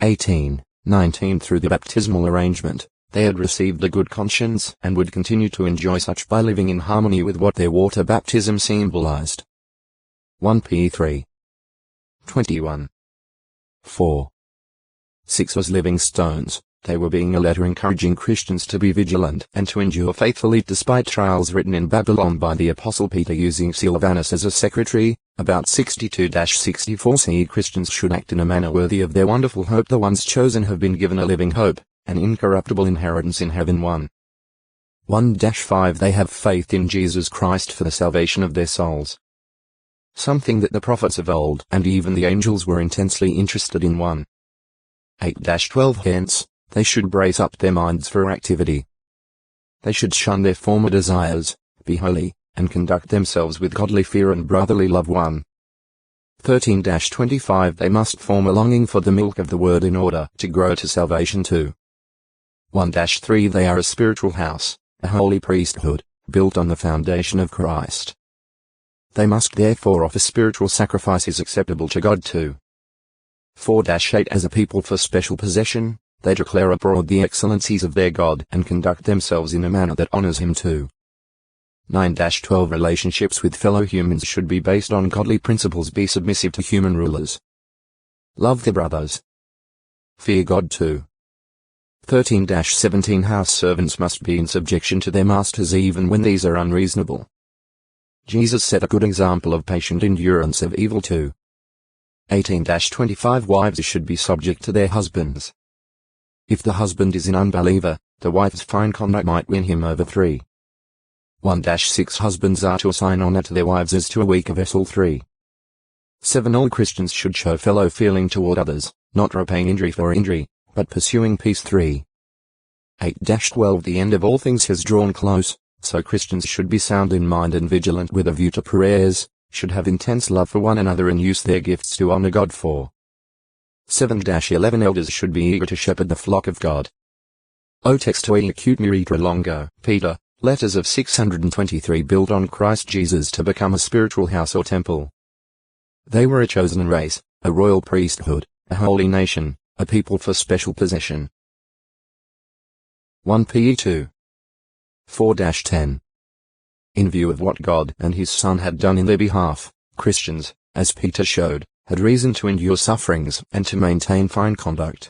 18, 19 Through the baptismal arrangement, they had received a good conscience and would continue to enjoy such by living in harmony with what their water baptism symbolized. 1 Peter 3. 21. 4. 6 As living stones, they were being a letter encouraging Christians to be vigilant and to endure faithfully despite trials written in Babylon by the Apostle Peter using Silvanus as a secretary. About 62-64 CE Christians should act in a manner worthy of their wonderful hope. The ones chosen have been given a living hope, an incorruptible inheritance in heaven. 1-5 They have faith in Jesus Christ for the salvation of their souls. Something that the prophets of old and even the angels were intensely interested in. 8-12 Hence, they should brace up their minds for activity. They should shun their former desires, be holy, and conduct themselves with godly fear and brotherly love. 13-25 They must form a longing for the milk of the word in order to grow to salvation. 1-3 They are a spiritual house, a holy priesthood, built on the foundation of Christ. They must therefore offer spiritual sacrifices acceptable to God. 4-8 As a people for special possession, they declare abroad the excellencies of their God and conduct themselves in a manner that honors Him. 9-12 Relationships with fellow humans should be based on godly principles. Be submissive to human rulers. Love their brothers. Fear God. 13-17 House servants must be in subjection to their masters even when these are unreasonable. Jesus set a good example of patient endurance of evil. 18-25 Wives should be subject to their husbands. If the husband is an unbeliever, the wife's fine conduct might win him over. 1-6 Husbands are to assign honor to their wives as to a weaker vessel. 7 All Christians should show fellow feeling toward others, not repaying injury for injury, but pursuing peace. 8-12 The end of all things has drawn close, so Christians should be sound in mind and vigilant with a view to prayers, should have intense love for one another and use their gifts to honor God. 7-11 Elders should be eager to shepherd the flock of God. O texto e acute miritra longo, Peter, letters of 623 built on Christ Jesus to become a spiritual house or temple. They were a chosen race, a royal priesthood, a holy nation, a people for special possession. 1 Peter 2. 4-10 In view of what God and His Son had done in their behalf, Christians, as Peter showed, had reason to endure sufferings and to maintain fine conduct.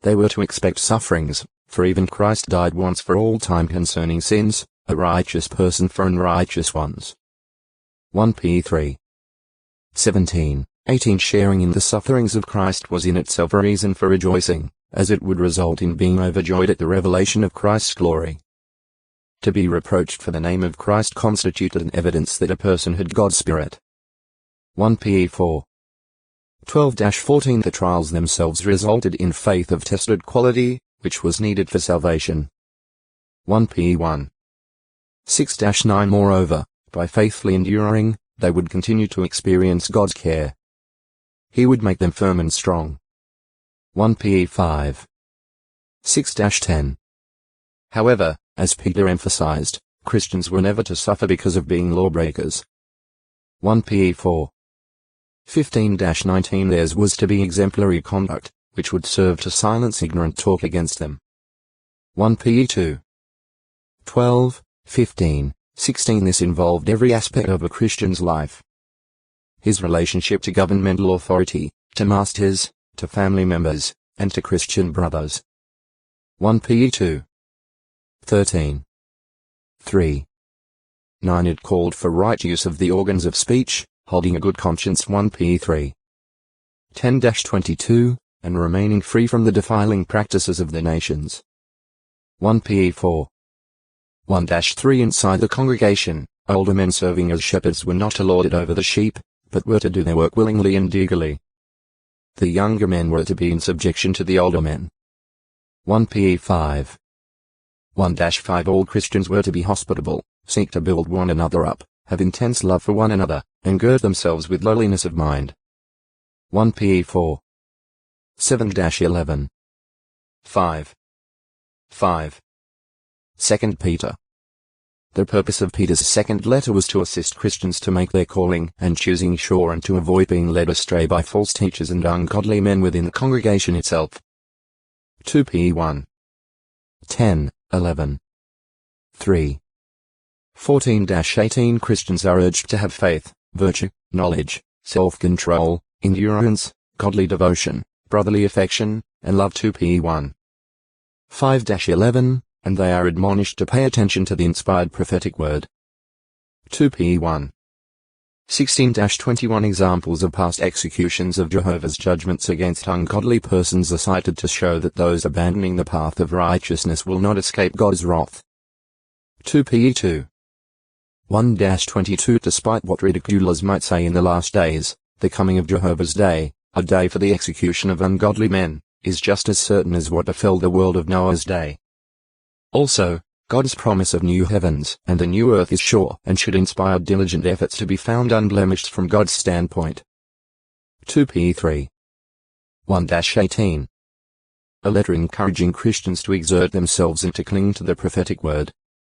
They were to expect sufferings, for even Christ died once for all time concerning sins, a righteous person for unrighteous ones. 1 Peter 3. 17-18 Sharing in the sufferings of Christ was in itself a reason for rejoicing, as it would result in being overjoyed at the revelation of Christ's glory. To be reproached for the name of Christ constituted an evidence that a person had God's Spirit. 1 Peter 4. 12-14 The trials themselves resulted in faith of tested quality, which was needed for salvation. 1 Peter 1. 6-9 Moreover, by faithfully enduring, they would continue to experience God's care. He would make them firm and strong. 1 Peter 5. 6-10 However, as Peter emphasized, Christians were never to suffer because of being lawbreakers. 1 Peter 4. 15-19 Theirs was to be exemplary conduct, which would serve to silence ignorant talk against them. 1 Peter 2. 12, 15, 16 This involved every aspect of a Christian's life. His relationship to governmental authority, to masters, to family members, and to Christian brothers. 1 Peter 2. 13. 3. 9 It called for right use of the organs of speech, holding a good conscience. 1 Peter 3. 10-22, and remaining free from the defiling practices of the nations. 1 Peter 4. 1-3 Inside the congregation, older men serving as shepherds were not to lord it over the sheep, but were to do their work willingly and eagerly. The younger men were to be in subjection to the older men. 1 Peter 5. 1-5 All Christians were to be hospitable, seek to build one another up, have intense love for one another, and gird themselves with lowliness of mind. 1 Peter 4. 7-11. 5. 2 Peter The purpose of Peter's second letter was to assist Christians to make their calling and choosing sure and to avoid being led astray by false teachers and ungodly men within the congregation itself. 2 P 1. 10, 11. 3. 14-18 Christians are urged to have faith, virtue, knowledge, self-control, endurance, godly devotion, brotherly affection, and love. 2 P 1. 5-11, and they are admonished to pay attention to the inspired prophetic word. 2 P 1. 16-21 Examples of past executions of Jehovah's judgments against ungodly persons are cited to show that those abandoning the path of righteousness will not escape God's wrath. 2 P 2. 1-22 Despite what ridiculers might say in the last days, the coming of Jehovah's day, a day for the execution of ungodly men, is just as certain as what befell the world of Noah's day. Also, God's promise of new heavens and a new earth is sure and should inspire diligent efforts to be found unblemished from God's standpoint. 2 P 3. 1-18. A letter encouraging Christians to exert themselves and to cling to the prophetic word.